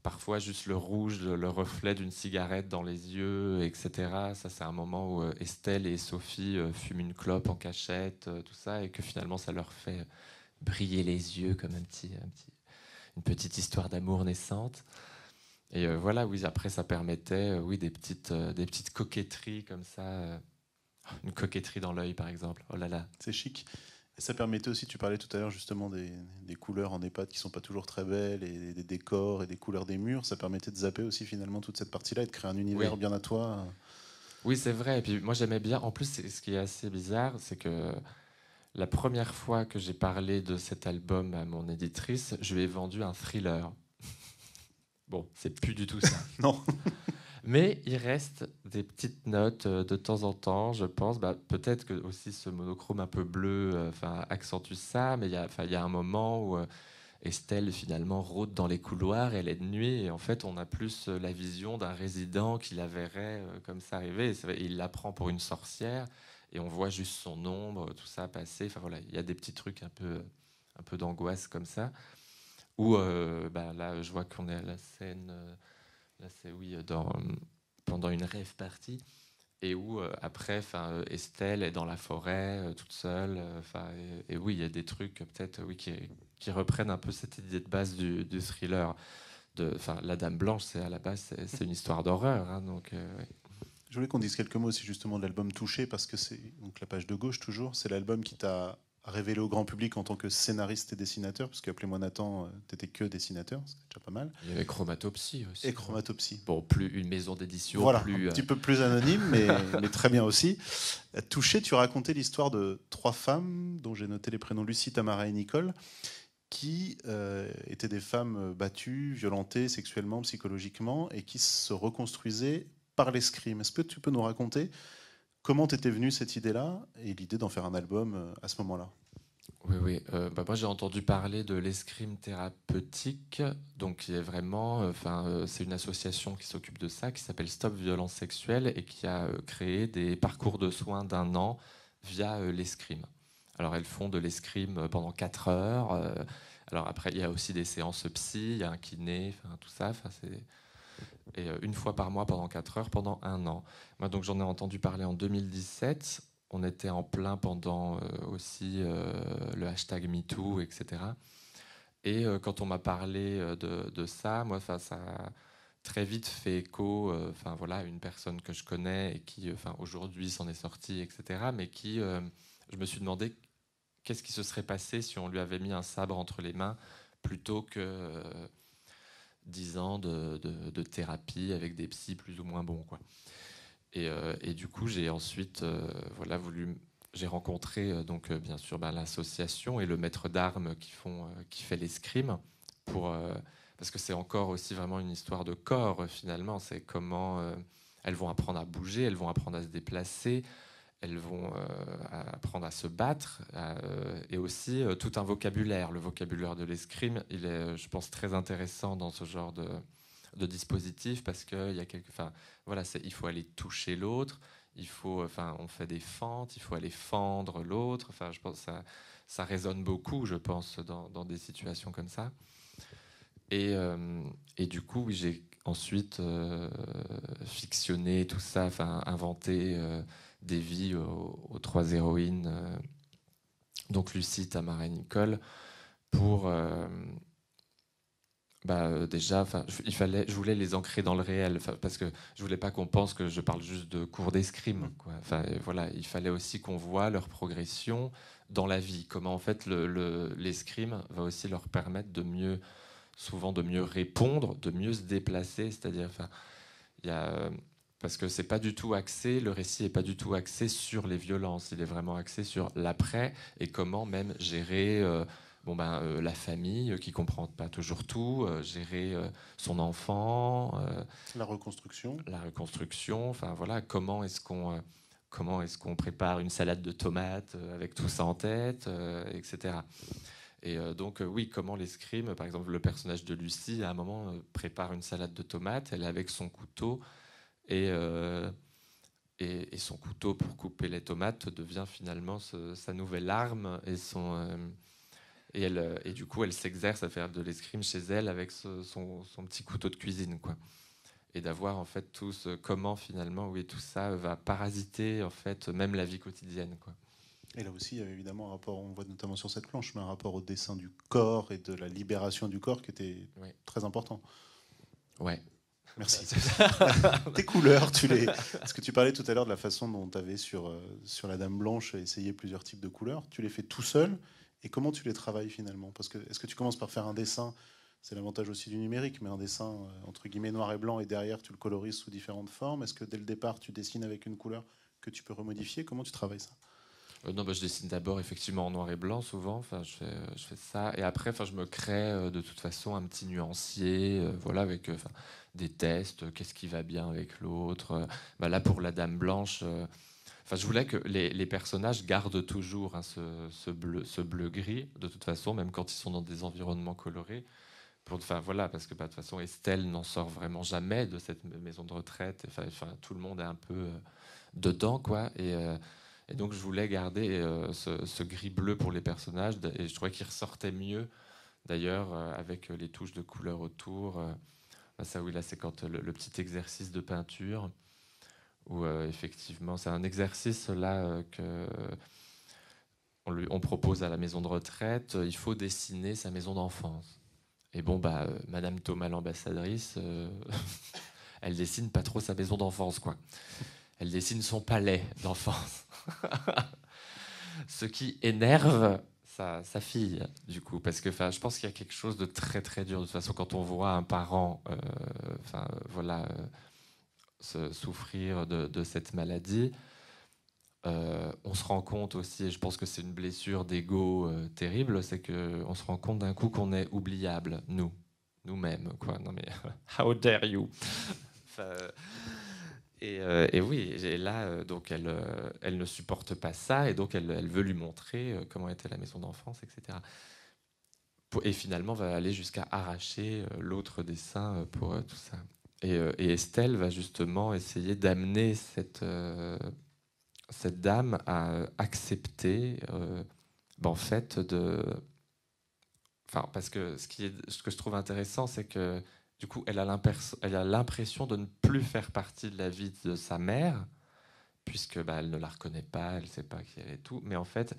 parfois juste le rouge, le reflet d'une cigarette dans les yeux, etc. Ça, c'est un moment où Estelle et Sophie fument une clope en cachette, tout ça, et que finalement, ça leur fait briller les yeux comme une petite histoire d'amour naissante. Et voilà, oui, après, ça permettait oui, des petites coquetteries comme ça. Une coquetterie dans l'œil, par exemple. Oh là là. C'est chic. Et ça permettait aussi, tu parlais tout à l'heure justement des couleurs en EHPAD qui sont pas toujours très belles, et des décors et des couleurs des murs. Ça permettait de zapper aussi finalement toute cette partie-là et de créer un univers Oui. bien à toi. Oui, c'est vrai. Et puis moi, j'aimais bien. En plus, ce qui est assez bizarre, c'est que la première fois que j'ai parlé de cet album à mon éditrice, je lui ai vendu un thriller. Bon, c'est plus du tout ça. Non. Mais il reste des petites notes de temps en temps, je pense. Bah, peut-être que aussi ce monochrome un peu bleu accentue ça, mais il y a un moment où Estelle finalement rôde dans les couloirs, elle est de nuit, et en fait on a plus la vision d'un résident qui la verrait comme ça arriver. Et il la prend pour une sorcière, et on voit juste son ombre, tout ça passer. Enfin voilà, il y a des petits trucs un peu d'angoisse comme ça. Où bah, là, je vois qu'on est à la scène. Là, c'est oui, pendant une rave party, et où après, Estelle est dans la forêt toute seule. Et oui, il y a des trucs peut-être oui, qui reprennent un peu cette idée de base du thriller. La Dame Blanche, c'est à la base, c'est une histoire d'horreur. Hein, donc, ouais. Je voulais qu'on dise quelques mots aussi justement de l'album Touché, parce que c'est donc la page de gauche toujours. C'est l'album qui t'a révélé au grand public en tant que scénariste et dessinateur, parce qu'Appelez-moi Nathan, t'étais que dessinateur, c'est déjà pas mal. Il y avait Chromatopsie aussi. Et Chromatopsie. Bon, plus une maison d'édition, Voilà, plus. un petit peu plus anonyme, mais très bien aussi. Touché, tu racontais l'histoire de 3 femmes, dont j'ai noté les prénoms Lucie, Tamara et Nicole, qui étaient des femmes battues, violentées sexuellement, psychologiquement, et qui se reconstruisaient par l'escrime. Est-ce que tu peux nous raconter comment t'étais venue cette idée-là et l'idée d'en faire un album à ce moment-là? Oui, oui. Moi, j'ai entendu parler de l'escrime thérapeutique, donc qui est vraiment, c'est une association qui s'occupe de ça, qui s'appelle Stop Violence Sexuelle et qui a créé des parcours de soins d'1 an via l'escrime. Alors, elles font de l'escrime pendant 4 heures. Alors après, il y a aussi des séances psy, il y a un kiné, tout ça. Et une fois par mois pendant 4 heures pendant 1 an. Moi, donc, j'en ai entendu parler en 2017. On était en plein pendant aussi le hashtag MeToo, etc. Et quand on m'a parlé de ça, moi, ça a très vite fait écho à une personne que je connais et qui aujourd'hui s'en est sortie, etc. Mais qui, je me suis demandé qu'est-ce qui se serait passé si on lui avait mis un sabre entre les mains plutôt que 10 ans de thérapie avec des psys plus ou moins bons, quoi. Et du coup, j'ai ensuite j'ai rencontré bien sûr l'association et le maître d'armes qui fait l'escrime parce que c'est encore aussi vraiment une histoire de corps finalement. C'est comment elles vont apprendre à bouger, elles vont apprendre à se déplacer, elles vont apprendre à se battre et aussi tout un vocabulaire. Le vocabulaire de l'escrime, il est, je pense, très intéressant dans ce genre de dispositif parce qu'il y a il faut aller toucher l'autre, on fait des fentes, il faut aller fendre l'autre. Je pense que ça résonne beaucoup, je pense, dans des situations comme ça. Et du coup, oui, j'ai ensuite fictionné tout ça, inventé des vies aux 3 héroïnes, donc Lucie, Tamara et Nicole, pour Déjà, je voulais les ancrer dans le réel, parce que je voulais pas qu'on pense que je parle juste de cours d'escrime, quoi. Voilà, il fallait aussi qu'on voit leur progression dans la vie, comment en fait l'escrime va aussi leur permettre souvent de mieux répondre, de mieux se déplacer, c'est-à-dire, il y a, parce que c'est pas du tout axé, le récit est pas du tout axé sur les violences, il est vraiment axé sur l'après et comment même gérer la famille qui comprend pas toujours tout, gérer son enfant, la reconstruction, enfin voilà, comment est-ce qu'on prépare une salade de tomates avec tout ça en tête, etc. Et donc, oui, comment l'escrime, par exemple, le personnage de Lucie, à un moment, prépare une salade de tomates, elle est avec son couteau, et, euh, et son couteau pour couper les tomates devient finalement sa nouvelle arme, et du coup, elle s'exerce à faire de l'escrime chez elle avec son petit couteau de cuisine, quoi. Et d'avoir en fait comment finalement, oui, tout ça va parasiter en fait même la vie quotidienne, quoi. Et là aussi, il y avait évidemment un rapport, on voit notamment sur cette planche, mais un rapport au dessin du corps et de la libération du corps qui était très important. Ouais. Merci. Tes couleurs, parce que tu parlais tout à l'heure de la façon dont tu avais sur la Dame Blanche essayé plusieurs types de couleurs. Tu les fais tout seul et comment tu les travailles finalement? Parce que est-ce que tu commences par faire un dessin? C'est l'avantage aussi du numérique, mais un dessin entre guillemets noir et blanc et derrière tu le colorises sous différentes formes. Est-ce que dès le départ tu dessines avec une couleur que tu peux remodifier? Comment tu travailles ça? Non, je dessine d'abord effectivement en noir et blanc souvent. Je fais ça et après, je me crée de toute façon un petit nuancier, voilà, avec des tests. Qu'est-ce qui va bien avec l'autre? Là, pour la Dame Blanche, je voulais que les personnages gardent toujours ce bleu gris de toute façon, même quand ils sont dans des environnements colorés. Voilà, parce que de toute façon, Estelle n'en sort vraiment jamais de cette maison de retraite. Tout le monde est un peu dedans, quoi. Et donc, je voulais garder ce gris-bleu pour les personnages. Et je trouvais qu'il ressortait mieux, d'ailleurs, avec les touches de couleur autour. Ça, oui, là, c'est quand le petit exercice de peinture, où effectivement, c'est un exercice là que on propose à la maison de retraite. Il faut dessiner sa maison d'enfance. Et Madame Thomas, l'ambassadrice, elle dessine pas trop sa maison d'enfance, quoi. Elle dessine son palais d'enfance. Ce qui énerve sa fille, du coup, parce que je pense qu'il y a quelque chose de très très dur. De toute façon, quand on voit un parent souffrir de cette maladie, on se rend compte aussi, et je pense que c'est une blessure d'ego terrible, c'est qu'on se rend compte d'un coup qu'on est oubliable, nous-mêmes, quoi. Non mais, how dare you? Et oui, et là, donc elle ne supporte pas ça, et donc elle veut lui montrer comment était la maison d'enfance, etc. Et finalement, va aller jusqu'à arracher l'autre dessin pour tout ça. Et Estelle va justement essayer d'amener cette dame à accepter, en fait, parce que ce que je trouve intéressant, c'est que du coup, elle a l'impression de ne plus faire partie de la vie de sa mère, puisque elle ne la reconnaît pas, elle ne sait pas qui elle est, tout. Mais en fait,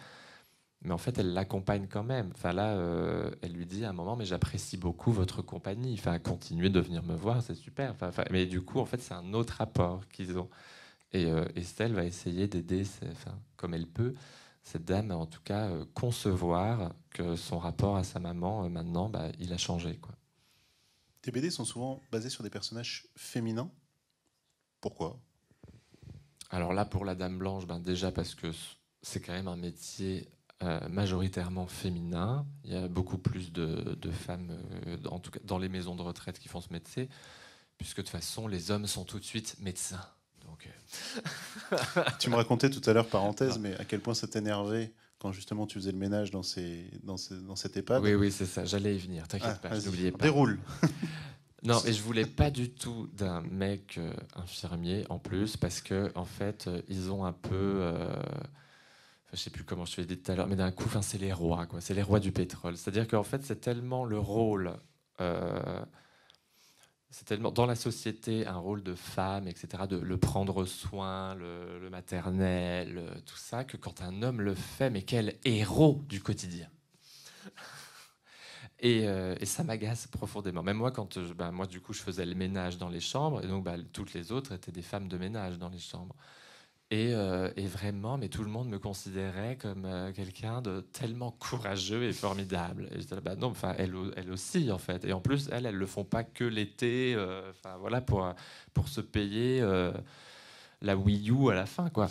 elle l'accompagne quand même. Là, elle lui dit à un moment, mais j'apprécie beaucoup votre compagnie. Continuez de venir me voir, c'est super. Mais du coup, en fait, c'est un autre rapport qu'ils ont. Et Estelle va essayer d'aider, comme elle peut, cette dame à en tout cas concevoir que son rapport à sa maman, maintenant, il a changé, quoi. Tes BD sont souvent basés sur des personnages féminins. Pourquoi? Alors là, pour la Dame Blanche, déjà parce que c'est quand même un métier majoritairement féminin. Il y a beaucoup plus de femmes, en tout cas dans les maisons de retraite, qui font ce métier, puisque de toute façon, les hommes sont tout de suite médecins. Donc, tu me racontais tout à l'heure, parenthèse, mais à quel point ça t'énervait quand justement tu faisais le ménage dans cette EHPAD. Oui, c'est ça, j'allais y venir, t'inquiète pas, n'oubliez pas. Déroule. Non, et je voulais pas du tout d'un mec infirmier en plus, parce que en fait, ils ont un peu, je sais plus comment je te l'ai dit tout à l'heure, mais d'un coup, c'est les rois, quoi. C'est les rois du pétrole. C'est-à-dire qu'en fait, c'est tellement le rôle, c'est tellement dans la société un rôle de femme, etc., de le prendre soin, le maternel, tout ça, que quand un homme le fait, mais quel héros du quotidien. Et ça m'agace profondément. Même moi, quand moi, du coup, je faisais le ménage dans les chambres, et donc toutes les autres étaient des femmes de ménage dans les chambres. Et vraiment, mais tout le monde me considérait comme quelqu'un de tellement courageux et formidable. Et j'étais là, bah non, enfin, elle aussi, en fait. Et en plus, elles le font pas que l'été, enfin, voilà, pour se payer la Wii U à la fin, quoi.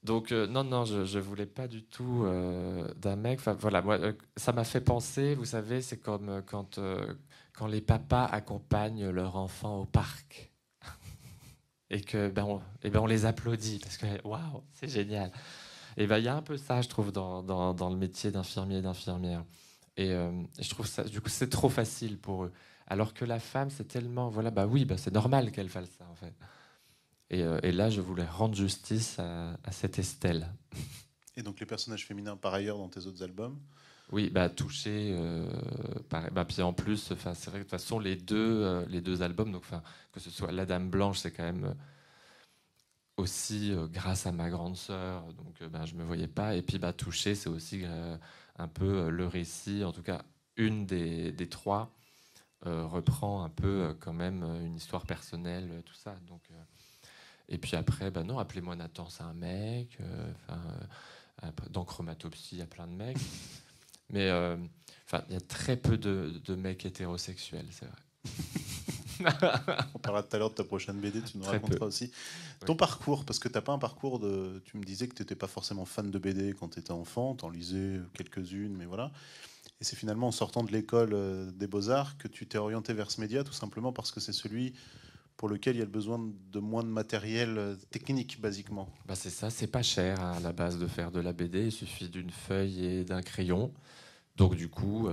Donc, non, je voulais pas du tout d'un mec. Enfin, voilà, moi, ça m'a fait penser, vous savez, c'est comme quand les papas accompagnent leur enfant au parc. Et que on les applaudit parce que waouh, c'est génial. Et ben il y a un peu ça, je trouve, dans le métier d'infirmier et d'infirmière. Et je trouve ça, du coup, c'est trop facile pour eux. Alors que la femme, c'est tellement, voilà, bah oui, bah c'est normal qu'elle fasse ça, en fait. Et là, je voulais rendre justice à cette Estelle. Et donc les personnages féminins, par ailleurs, dans tes autres albums? Oui, bah touché, pareil. Bah, puis en plus, c'est vrai que de toute façon, les deux albums, donc, que ce soit La Dame Blanche, c'est quand même aussi grâce à ma grande sœur, donc je me voyais pas. Et puis touché, c'est aussi un peu le récit, en tout cas une des trois reprend un peu quand même une histoire personnelle, tout ça. Donc, et puis après, non, Appelez-moi Nathan, c'est un mec. Dans Chromatopsie, il y a plein de mecs. Mais il y a très peu de mecs hétérosexuels, c'est vrai. On parlera tout à l'heure de ta prochaine BD, tu nous Très raconteras peu. aussi. Ton parcours, parce que tu n'as pas un parcours de... Tu me disais que tu n'étais pas forcément fan de BD quand tu étais enfant, tu en lisais quelques-unes, mais voilà. Et c'est finalement en sortant de l'école des Beaux-Arts que tu t'es orienté vers ce média, tout simplement parce que c'est celui pour lequel il y a le besoin de moins de matériel technique, basiquement. C'est ça, c'est pas cher à la base de faire de la BD, il suffit d'une feuille et d'un crayon. Donc du coup,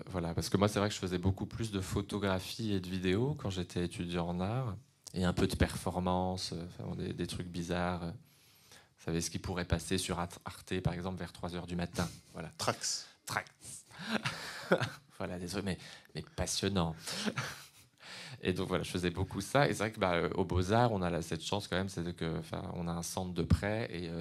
voilà, parce que moi c'est vrai que je faisais beaucoup plus de photographie et de vidéo quand j'étais étudiant en art, et un peu de performance, des trucs bizarres. Vous savez ce qui pourrait passer sur Arte par exemple vers 3h du matin. Voilà. Trax. Voilà, des trucs, mais passionnants. Et donc voilà, je faisais beaucoup ça. Et c'est vrai que aux Beaux-Arts, on a cette chance quand même, c'est que on a un centre de prêt et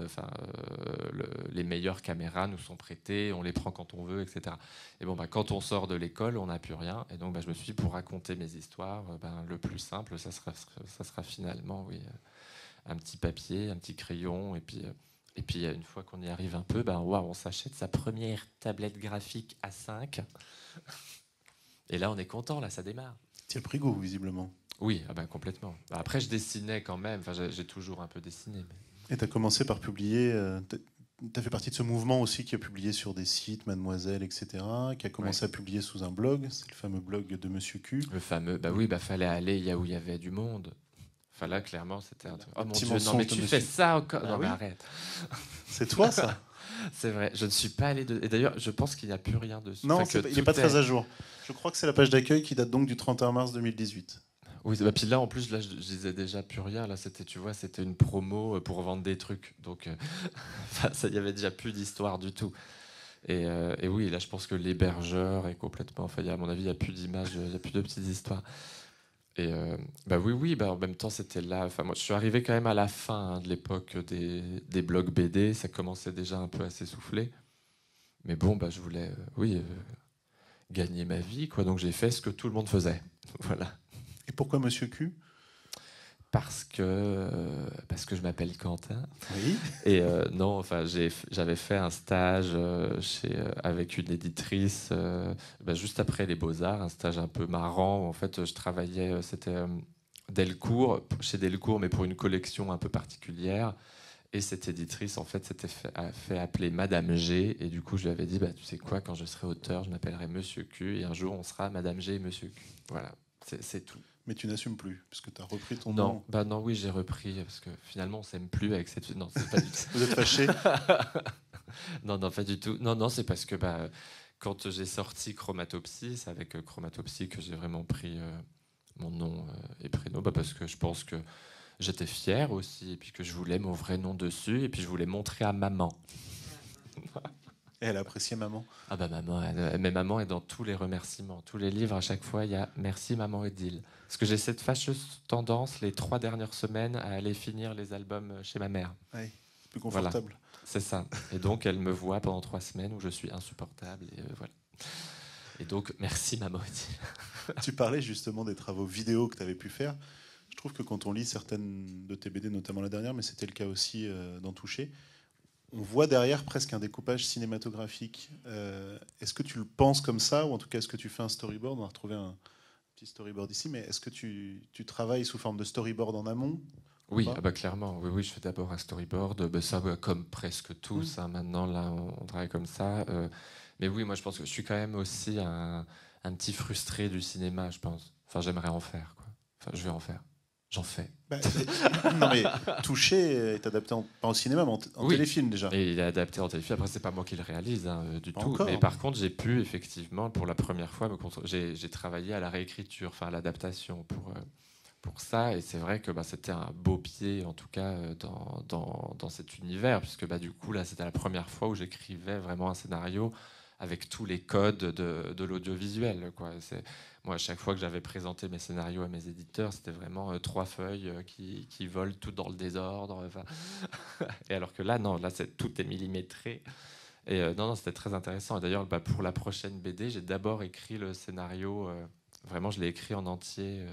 les meilleures caméras nous sont prêtées, on les prend quand on veut, etc. Et quand on sort de l'école, on n'a plus rien. Et donc je me suis dit, pour raconter mes histoires, le plus simple, ça sera finalement, oui, un petit papier, un petit crayon, et puis une fois qu'on y arrive un peu, on s'achète sa première tablette graphique A5. Et là, on est content, là, ça démarre. Tu as pris goût, visiblement. Oui, complètement. Après, je dessinais quand même. J'ai toujours un peu dessiné. Mais... Et tu as commencé par publier... tu as fait partie de ce mouvement aussi qui a publié sur des sites, Mademoiselle, etc., qui a commencé à publier sous un blog. C'est le fameux blog de Monsieur Q. Le fameux... oui, fallait aller où il y avait du monde. Enfin, là, clairement, c'était un truc... Oh mon Dieu, non, mais tu fais ça encore... Non, mais arrête. C'est toi, ça? C'est vrai, je ne suis pas allé... Et d'ailleurs, je pense qu'il n'y a plus rien dessus. Non, il n'est pas très à jour. Je crois que c'est la page d'accueil qui date donc du 31 mars 2018. Oui, puis là, en plus, je disais déjà plus rien. Là, c'était une promo pour vendre des trucs. Donc, il n'y avait déjà plus d'histoire du tout. Et oui, là, je pense que l'hébergeur est complètement... Enfin, à mon avis, il n'y a plus d'images, il n'y a plus de petites histoires. Et oui, en même temps, c'était là. Moi, je suis arrivé quand même à la fin de l'époque des blogs BD. Ça commençait déjà un peu à s'essouffler. Mais bon, je voulais, gagner ma vie, quoi. Donc j'ai fait ce que tout le monde faisait. Voilà. Et pourquoi Monsieur Q? Parce que je m'appelle Quentin. Oui. Et non, j'avais fait un stage avec une éditrice juste après les Beaux-Arts, un stage un peu marrant où en fait je travaillais, c'était chez Delcourt, mais pour une collection un peu particulière. Et cette éditrice, en fait, s'était fait appeler Madame G. Et du coup, je lui avais dit, tu sais quoi, quand je serai auteur, je m'appellerai Monsieur Q. Et un jour, on sera Madame G et Monsieur Q. Voilà, c'est tout. Mais tu n'assumes plus, puisque tu as repris ton nom. Non, oui, j'ai repris, parce que finalement, on s'aime plus avec cette... Non, c'est pas du tout. Vous êtes fâchés? Non, pas du tout. Non, c'est parce que quand j'ai sorti Chromatopsie, c'est avec Chromatopsie que j'ai vraiment pris mon nom et prénom, parce que je pense que j'étais fier aussi, et puis que je voulais mon vrai nom dessus, et puis je voulais montrer à maman. Et elle appréciait maman? Ah maman, mais maman est dans tous les remerciements, tous les livres, à chaque fois, il y a « Merci maman Odile ». Parce que j'ai cette fâcheuse tendance, les 3 dernières semaines, à aller finir les albums chez ma mère. Oui. plus confortable. Voilà, c'est ça. Et donc, elle me voit pendant 3 semaines où je suis insupportable. Et voilà. Et donc, merci, maman. Tu parlais justement des travaux vidéo que tu avais pu faire. Je trouve que quand on lit certaines de tes BD, notamment la dernière, mais c'était le cas aussi dans Toucher, on voit derrière presque un découpage cinématographique. Est-ce que tu le penses comme ça, ou en tout cas, est-ce que tu fais un storyboard? On a retrouvé un petit storyboard ici, mais est-ce que tu travailles sous forme de storyboard en amont? Oui, clairement. Oui, je fais d'abord un storyboard. Ça, comme presque tous. Maintenant, là, on travaille comme ça. Mais oui, moi, je pense que je suis quand même aussi un petit frustré du cinéma, je pense. Enfin, j'aimerais en faire, quoi. Enfin, je vais en faire. J'en fais. Non, mais Touché est adapté pas au cinéma, mais en téléfilm déjà. Et il est adapté en téléfilm. Après, c'est pas moi qui le réalise du tout. Encore. Mais par contre, j'ai pu effectivement, pour la première fois, j'ai travaillé à la réécriture, enfin à l'adaptation pour ça. Et c'est vrai que c'était un beau pied, en tout cas, dans cet univers, puisque du coup, là, c'était la première fois où j'écrivais vraiment un scénario avec tous les codes de l'audiovisuel, quoi. Moi, à chaque fois que j'avais présenté mes scénarios à mes éditeurs, c'était vraiment 3 feuilles qui volent toutes dans le désordre. Enfin... Et alors que là, non, là, tout est millimétré. Et non, c'était très intéressant. Et d'ailleurs, pour la prochaine BD, j'ai d'abord écrit le scénario. Vraiment, je l'ai écrit en entier,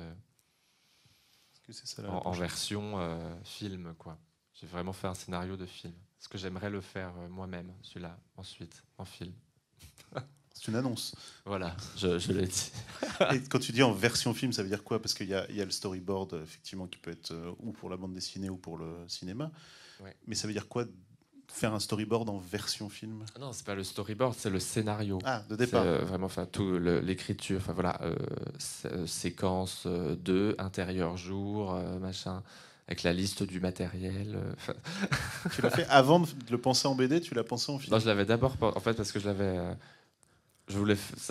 en version film, quoi. J'ai vraiment fait un scénario de film. Parce que j'aimerais le faire moi-même, celui-là, ensuite, en film. C'est une annonce. Voilà, je l'ai dit. Et quand tu dis en version film, ça veut dire quoi? Parce qu'il y a le storyboard, effectivement, qui peut être ou pour la bande dessinée ou pour le cinéma. Ouais. Mais ça veut dire quoi, faire un storyboard en version film? Non, c'est pas le storyboard, c'est le scénario. Ah, de départ. Vraiment, tout l'écriture, voilà, séquence 2, intérieur jour, machin, avec la liste du matériel. Tu l'as fait avant de le penser en BD? Tu l'as pensé en film? Non, je l'avais d'abord, en fait, parce que ça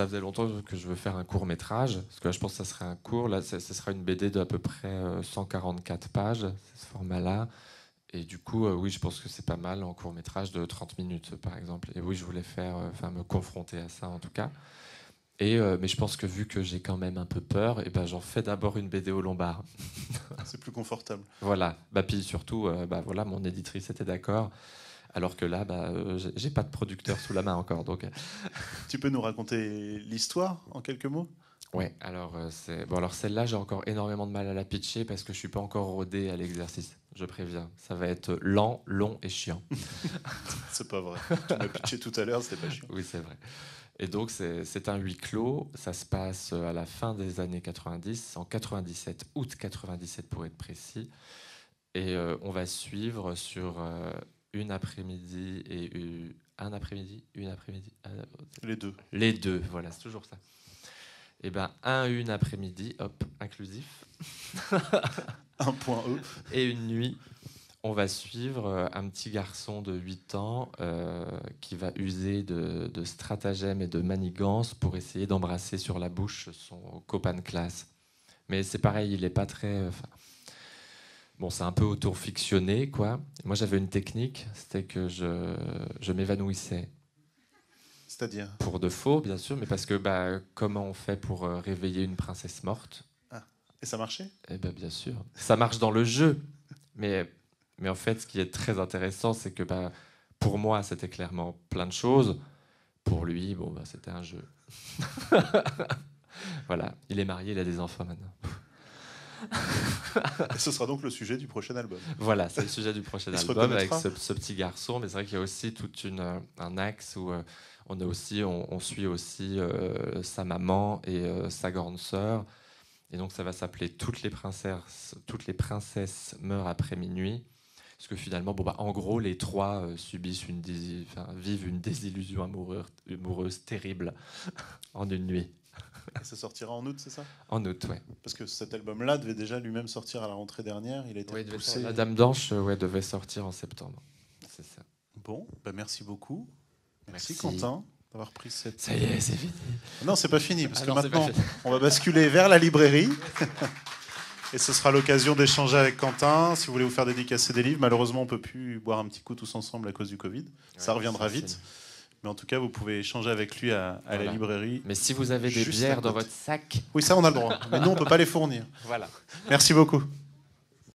faisait longtemps que je veux faire un court métrage, parce que là, je pense que ça serait un court. Là, ce sera une BD d'à peu près 144 pages, ce format-là. Et du coup, oui, je pense que c'est pas mal en court métrage de 30 minutes, par exemple. Et oui, je voulais me confronter à ça, en tout cas. Mais je pense que vu que j'ai quand même un peu peur, j'en fais d'abord une BD au Lombard. C'est plus confortable. Voilà. Puis surtout, voilà, mon éditrice était d'accord. Alors que là, j'ai pas de producteur sous la main encore. Donc... Tu peux nous raconter l'histoire en quelques mots? Ouais, alors celle-là, j'ai encore énormément de mal à la pitcher parce que je suis pas encore rodé à l'exercice. Je préviens, ça va être lent, long et chiant. C'est pas vrai. Tu m'as pitché tout à l'heure, c'était pas chiant. Oui, c'est vrai. Et donc c'est un huis clos. Ça se passe à la fin des années 90, en 97, août 97 pour être précis. Et on va suivre sur une après-midi et un après-midi, une après-midi. Les deux. Les deux, voilà, c'est toujours ça. Et une après-midi, hop, inclusif. Un point E. Et une nuit, on va suivre un petit garçon de 8 ans qui va user de stratagèmes et de manigances pour essayer d'embrasser sur la bouche son copain de classe. Mais c'est pareil, il n'est pas très... Bon, c'est un peu auto-fictionné, quoi. Moi, j'avais une technique, c'était que je m'évanouissais. C'est-à-dire? Pour de faux, bien sûr, mais parce que comment on fait pour réveiller une princesse morte? Ah. Et ça marchait? Eh bien sûr. Ça marche dans le jeu. Mais en fait, ce qui est très intéressant, c'est que pour moi, c'était clairement plein de choses. Pour lui, c'était un jeu. Voilà. Il est marié, il a des enfants maintenant. Et ce sera donc le sujet du prochain album. Voilà, c'est le sujet du prochain album avec ce petit garçon. Mais c'est vrai qu'il y a aussi tout un axe où on suit aussi sa maman et sa grande sœur. Et donc ça va s'appeler Toutes les princesses meurent après minuit. Parce que finalement, en gros, les trois vivent une désillusion amoureuse terrible en une nuit. Et ça sortira en août, c'est ça? En août, ouais. Parce que cet album-là devait déjà lui-même sortir à la rentrée dernière. Il a été repoussé. La Dame Blanche devait sortir en septembre. C'est ça. Bon, merci beaucoup. Merci Quentin d'avoir pris cette... Ça y est, c'est fini. Non, c'est pas fini, parce que maintenant, on va basculer vers la librairie. Et ce sera l'occasion d'échanger avec Quentin. Si vous voulez vous faire dédicacer des livres, malheureusement, on ne peut plus boire un petit coup tous ensemble à cause du Covid. Ça reviendra vite. Mais en tout cas, vous pouvez échanger avec lui à la librairie. Mais si vous avez des bières dans votre sac... Oui, ça, on a le droit. Mais nous, on ne peut pas les fournir. Voilà. Merci beaucoup.